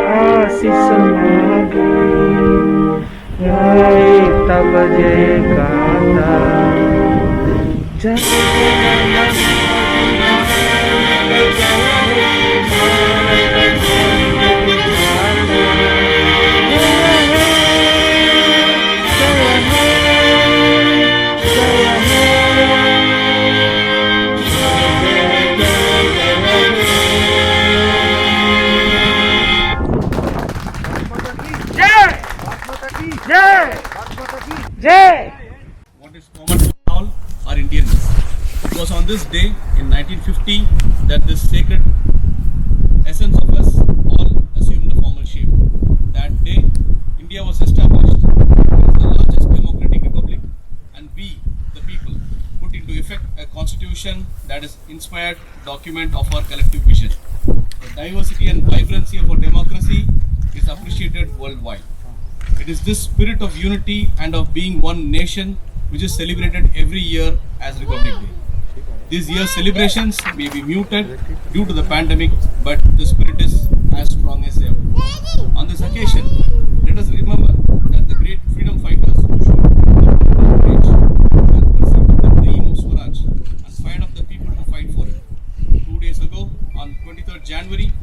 आशीष मांगे गाए तब जय गाता What is common to all are Indianness. It was on this day in 1950 that this sacred essence of us all assumed a formal shape. That day, India was established as the largest democratic republic, and we, the people, put into effect a constitution that is inspired document of our collective vision. The diversity and vibrancy of our democracy is appreciated worldwide. It is this spirit of unity and of being one nation which is celebrated every year as Republic Day. This year's celebrations may be muted due to the pandemic, but the spirit is as strong as ever. On this occasion, let us remember that the great freedom fighters who showed courage and pursued the dream of Swaraj and fired up the people to fight for it. 2 days ago, on 23rd January,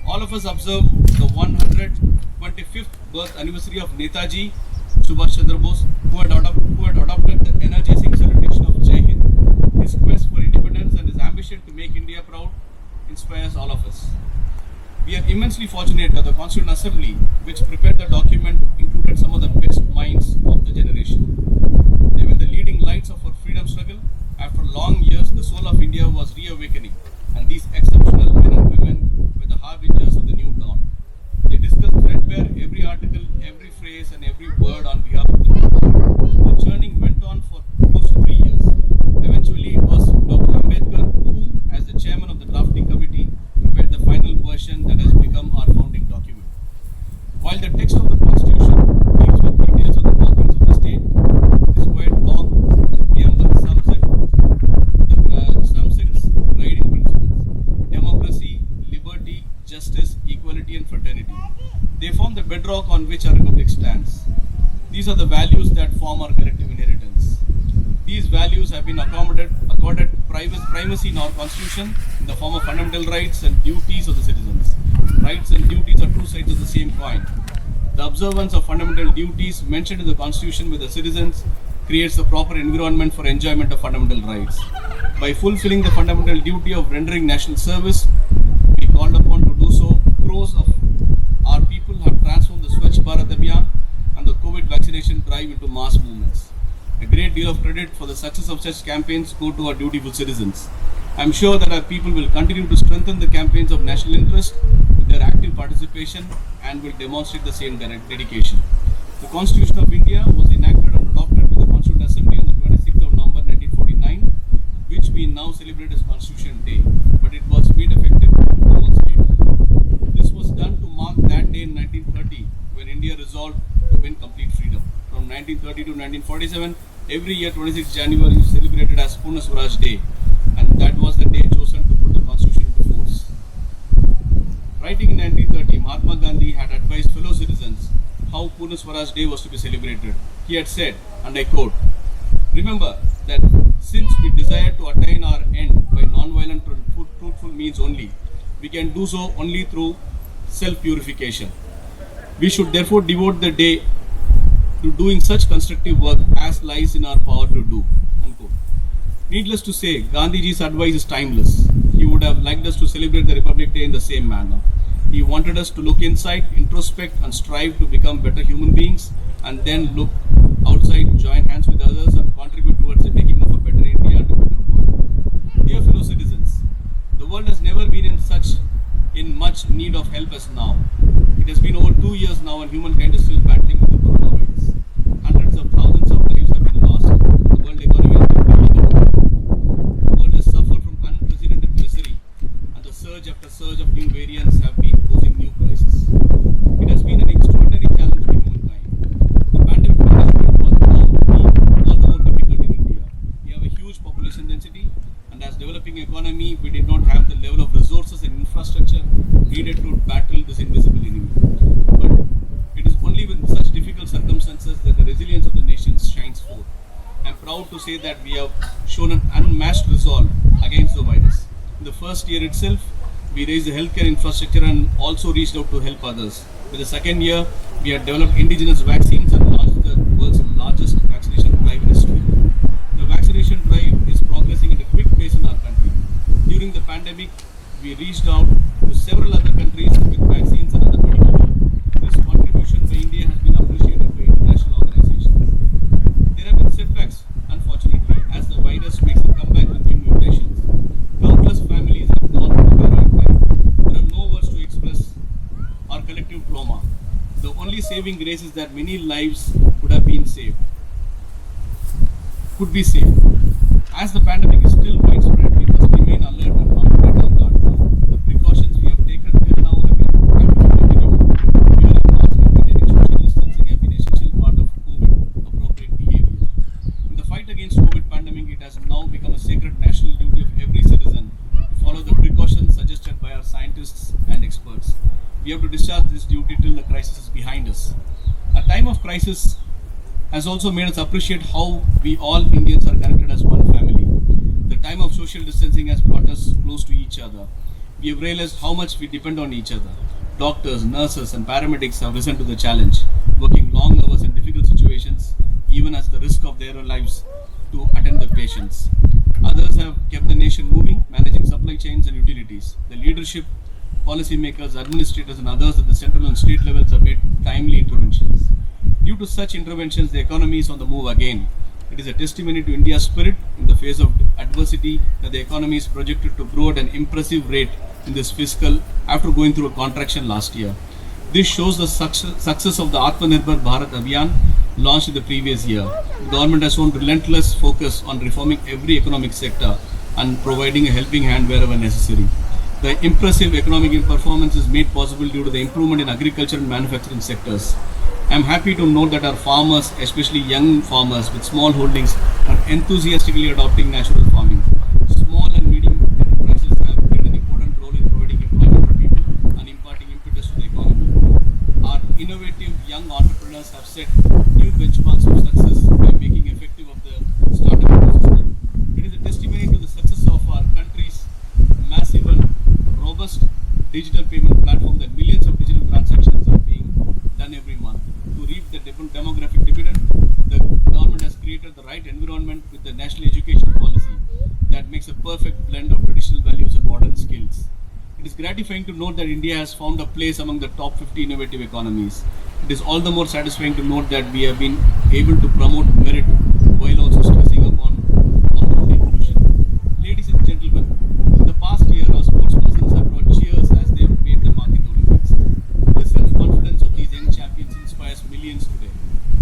all of us observed the 125th birth anniversary of Netaji Subhash Chandra Bose, who had adopted the energizing salutation of Jai Hind. His quest for independence and his ambition to make India proud inspires all of us. We are immensely fortunate that the Constituent Assembly, which prepared the document, included some of the best minds of the generation. They were the leading lights of our freedom struggle. After long years, the soul of India was reawakening, and these exceptional men and women were the harbingers of the new dawn. They discussed threadbare every article, every phrase, and every word on behalf of the people. The churning went on for close to 3 years. Eventually, it was Dr. Ambedkar who, as the chairman of the drafting committee, prepared the final version that has become our founding document. While the text of the Constitution deals with details of the workings of the state, it is quite long. The preamble sums its guiding principles: democracy, liberty, justice, equality, and fraternity. They form the bedrock on which our republic stands. These are the values that form our collective inheritance. These values have been accorded primacy in our constitution in the form of fundamental rights and duties of the citizens. Rights and duties are two sides of the same coin. The observance of fundamental duties mentioned in the constitution with the citizens creates the proper environment for enjoyment of fundamental rights. By fulfilling the fundamental duty of rendering national service, we called upon to do so. Crores of our people have transformed the Swachh Bharat Abhiyan and the COVID vaccination drive into mass movements. A great deal of credit for the success of such campaigns go to our dutiful citizens. I am sure that our people will continue to strengthen the campaigns of national interest with their active participation and will demonstrate the same dedication. The Constitution of India was enacted and adopted with the Constituent Assembly on the 26th of November 1949, which we now celebrate as Constitution Day, but it was made effective 2 months later. This was done to mark that day in 1930 when India resolved to win complete freedom. From 1930 to 1947, every year 26 January is celebrated as Purna Swaraj Day, and that was the day chosen to put the Constitution into force. Writing in 1930, Mahatma Gandhi had advised fellow citizens how Purna Swaraj Day was to be celebrated. He had said, and I quote, "Remember that since we desire to attain our end by non-violent and truthful means only, we can do so only through self-purification. We should therefore devote the day to doing such constructive work as lies in our power to do." Unquote. Needless to say, Gandhiji's advice is timeless. He would have liked us to celebrate the Republic Day in the same manner. He wanted us to look inside, introspect, and strive to become better human beings, and then look outside, join hands with others, and contribute towards the making of a better India and a better world. Dear fellow citizens, the world has never been in much need of help as now. It has been over 2 years now, and humankind is still battling with the coronavirus. Hundreds of thousands of lives have been lost, and the world economy has been crippled. The world has suffered from unprecedented misery, and the surge after surge of new variants have been posing new crises. It has been an extraordinary challenge to humankind. The pandemic management was all the more difficult in India. We have a huge population density, and as developing economy, we did not have the level of resources and infrastructure needed to battle this invisible enemy. say that we have shown an unmatched resolve against the virus. In the first year itself, we raised the healthcare infrastructure and also reached out to help others. With the second year, we had developed indigenous vaccines and launched the world's largest vaccination drive in history. The vaccination drive is progressing at a quick pace in our country. During the pandemic, we reached out to several other countries with vaccines and other medical help. This contribution by India has been appreciated by international organizations. There have been setbacks, unfortunately, as the virus makes a comeback with new mutations. Countless families have gone through harrowing time. There are no words to express our collective trauma. The only saving grace is that many lives could be saved. As the pandemic is still widespread, we must remain alert and not let our guard down. The precautions we have taken till now have been continued. Wearing masks and maintaining social distancing have been an essential part of COVID appropriate behavior. In the fight against COVID pandemic, it has now become a sacred national duty of every citizen to follow the precautions suggested by our scientists and experts. We have to discharge this duty till the crisis is behind us. A time of crisis has also made us appreciate how we all Indians are connected as one family. The time of social distancing has brought us close to each other. We have realized how much we depend on each other. Doctors, nurses, and paramedics have risen to the challenge, working long hours in difficult situations, even at the risk of their lives, to attend the patients. Others have kept the nation moving, managing supply chains and utilities. The leadership, policymakers, administrators, and others at the central and state levels have made timely interventions. Due to such interventions, the economy is on the move again. It is a testimony to India's spirit in the face of adversity that the economy is projected to grow at an impressive rate in this fiscal after going through a contraction last year. This shows the success of the Atmanirbhar Bharat Abhiyan launched in the previous year. The government has shown relentless focus on reforming every economic sector and providing a helping hand wherever necessary. The impressive economic performance is made possible due to the improvement in agriculture and manufacturing sectors. I am happy to note that our farmers, especially young farmers with small holdings, are enthusiastically adopting natural farming. Small and medium enterprises have played an important role in providing employment for people and imparting impetus to the economy. Our innovative young entrepreneurs have set new benchmarks of success by making effective of the startup ecosystem. It is a testimony to the success of our country's massive and robust digital payment platform that millions of digital transactions are being done every month. To reap the demographic dividend, the government has created the right environment with the national education policy that makes a perfect blend of traditional values and modern skills. It is gratifying to note that India has found a place among the top 50 innovative economies. It is all the more satisfying to note that we have been able to promote merit while also stressing upon all-round inclusion. Ladies and gentlemen, in the past year, our sportspersons have brought cheers as they have made the mark in the Olympics. The self-confidence of these young champions inspires millions today.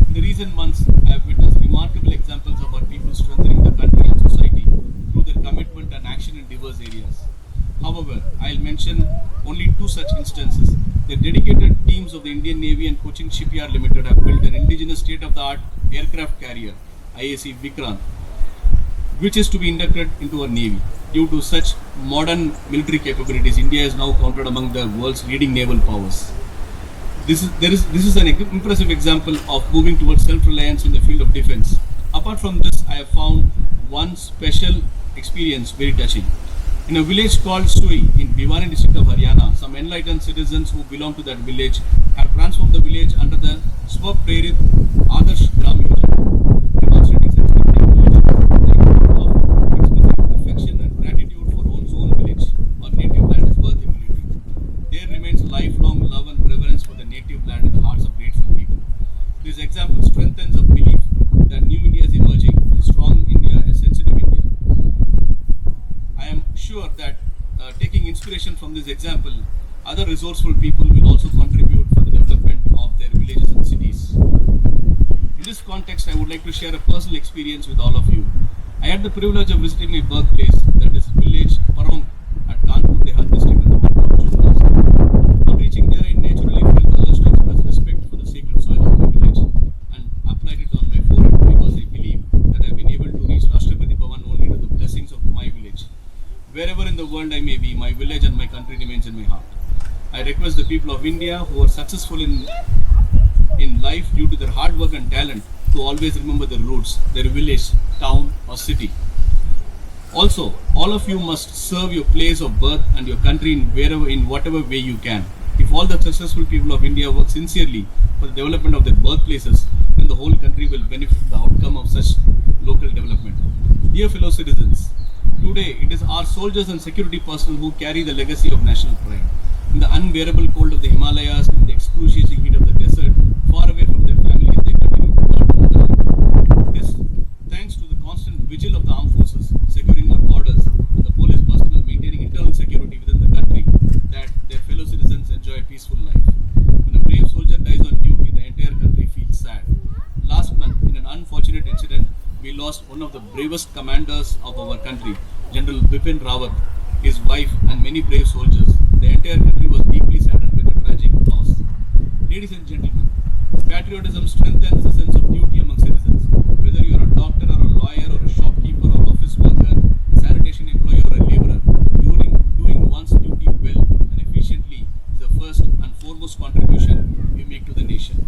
In the recent months, I have witnessed remarkable examples of our people strengthening the country and society through their commitment and action in diverse areas. However, I'll mention only two such instances. The dedicated teams of the Indian Navy and Cochin Shipyard Limited have built an indigenous state-of-the-art aircraft carrier, IAC Vikrant, which is to be inducted into our Navy. Due to such modern military capabilities, India is now counted among the world's leading naval powers. This is an impressive example of moving towards self-reliance in the field of defense. Apart from this, I have found one special experience very touching. In a village called Sui in Bhiwani district of Haryana, some enlightened citizens who belong to that village have transformed the village under the Swaprerit Adarsh Gram Yojana, demonstrating such expressing affection and gratitude for one's own village or native land as birth immunity. There remains lifelong love and reverence for the native land in the hearts of grateful people. This example strengthens a belief that new India is emerging, a strong India, a sensitive India. I am sure that taking inspiration from this example, other resourceful people will also contribute for the development of their villages and cities. In this context, I would like to share a personal experience with all of you. I had the privilege of visiting my birthplace, that is village Parong at Kanpur Dehat district in the month of June last year. On reaching there, I naturally felt the urge to express respect for the sacred soil of my village and applied it on my forehead because I believe that I have been able to reach Rashtrapati Bhavan only to the blessings of my village. Wherever in the world I may be, my village and my country remains in my heart. I request the people of India who are successful in life due to their hard work and talent to always remember their roots, their village, town, or city. Also, all of you must serve your place of birth and your country in whatever way you can. If all the successful people of India work sincerely for the development of their birthplaces, then the whole country will benefit from the outcome of such local development. Dear fellow citizens, today it is our soldiers and security personnel who carry the legacy of national pride. In the unbearable cold of the Himalayas, in the excruciating heat of the desert, far away from their families, they continue to guard the motherland. This, thanks to the constant vigil of the armed forces, securing our borders, and the police personnel maintaining internal security within the country, that their fellow citizens enjoy a peaceful life. When a brave soldier dies on duty, the entire country feels sad. Last month, in an unfortunate incident, we lost one of the bravest commanders of our country, General Bipin Rawat, his wife, and many brave soldiers. The entire country was deeply saddened by the tragic loss. Ladies and gentlemen, patriotism strengthens the sense of duty among citizens. Whether you are a doctor or a lawyer or a shopkeeper or office worker, a sanitation employee or a laborer, doing one's duty well and efficiently is the first and foremost contribution we make to the nation.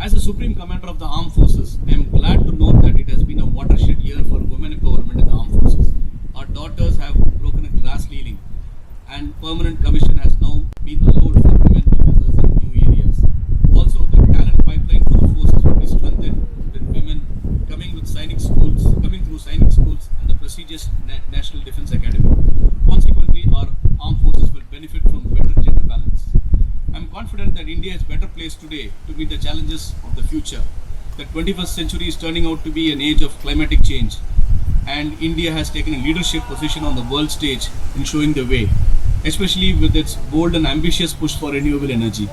As the Supreme Commander of the Armed Forces, I am glad to note that it has been a watershed year for women empowerment in the armed forces. Our daughters have broken a glass ceiling, and permanent commission has now been allowed for women officers in new areas. Also, the talent pipeline for the forces will be strengthened with women coming through sainik schools and the prestigious National Defence Academy. Consequently, our armed forces will benefit from better gender balance. I am confident that India is better placed today to meet the challenges of the future. The 21st century is turning out to be an age of climatic change, and India has taken a leadership position on the world stage in showing the way, especially with its bold and ambitious push for renewable energy.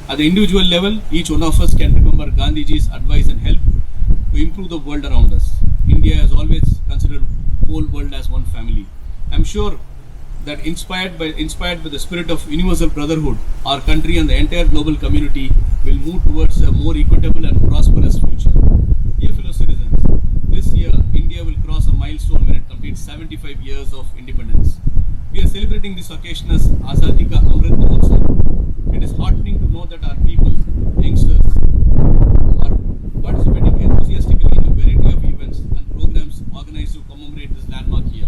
At the individual level, each one of us can remember Gandhiji's advice and help to improve the world around us. India has always considered the whole world as one family. I am sure that inspired by the spirit of universal brotherhood, our country and the entire global community will move towards a more equitable and prosperous future. Dear fellow citizens, this year India will cross a milestone when it completes 75 years of independence. We are celebrating this occasion as Azadi Ka Amrit Mahotsav. It is heartening to know that our people, youngsters, are participating enthusiastically in a variety of events and programs organized to commemorate this landmark year.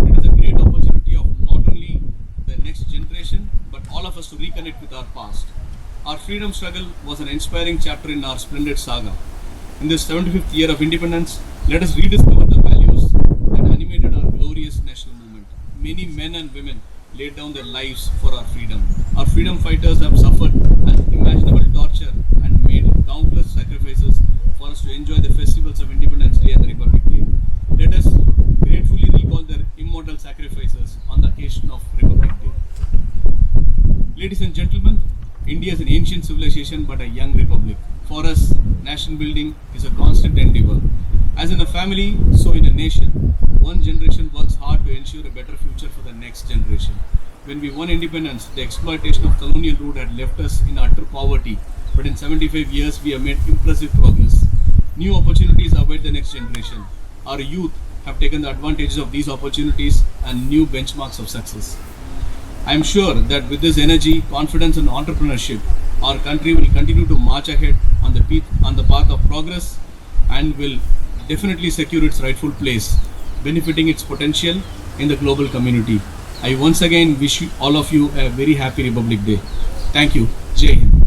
It is a great opportunity of not only the next generation but all of us to reconnect with our past. Our freedom struggle was an inspiring chapter in our splendid saga. In this 75th year of independence, let us rediscover the values that animated our glorious national movement. Many men and women laid down their lives for our freedom. Our freedom fighters have suffered unimaginable torture and made countless sacrifices for us to enjoy the festivals of Independence Day and the Republic Day. Let us gratefully recall their immortal sacrifices on the occasion of Republic Day. Ladies and gentlemen, India is an ancient civilization but a young republic. For us, nation building is a constant endeavor. As in a family, so in a nation. One generation works hard to ensure a better future for the next generation. When we won independence, the exploitation of colonial rule had left us in utter poverty, but in 75 years we have made impressive progress. New opportunities await the next generation. Our youth have taken the advantages of these opportunities and new benchmarks of success. I am sure that with this energy, confidence and entrepreneurship, our country will continue to march ahead on the path of progress and will definitely secure its rightful place, benefiting its potential in the global community. I once again wish all of you a very happy Republic Day. Thank you. Jai Hind.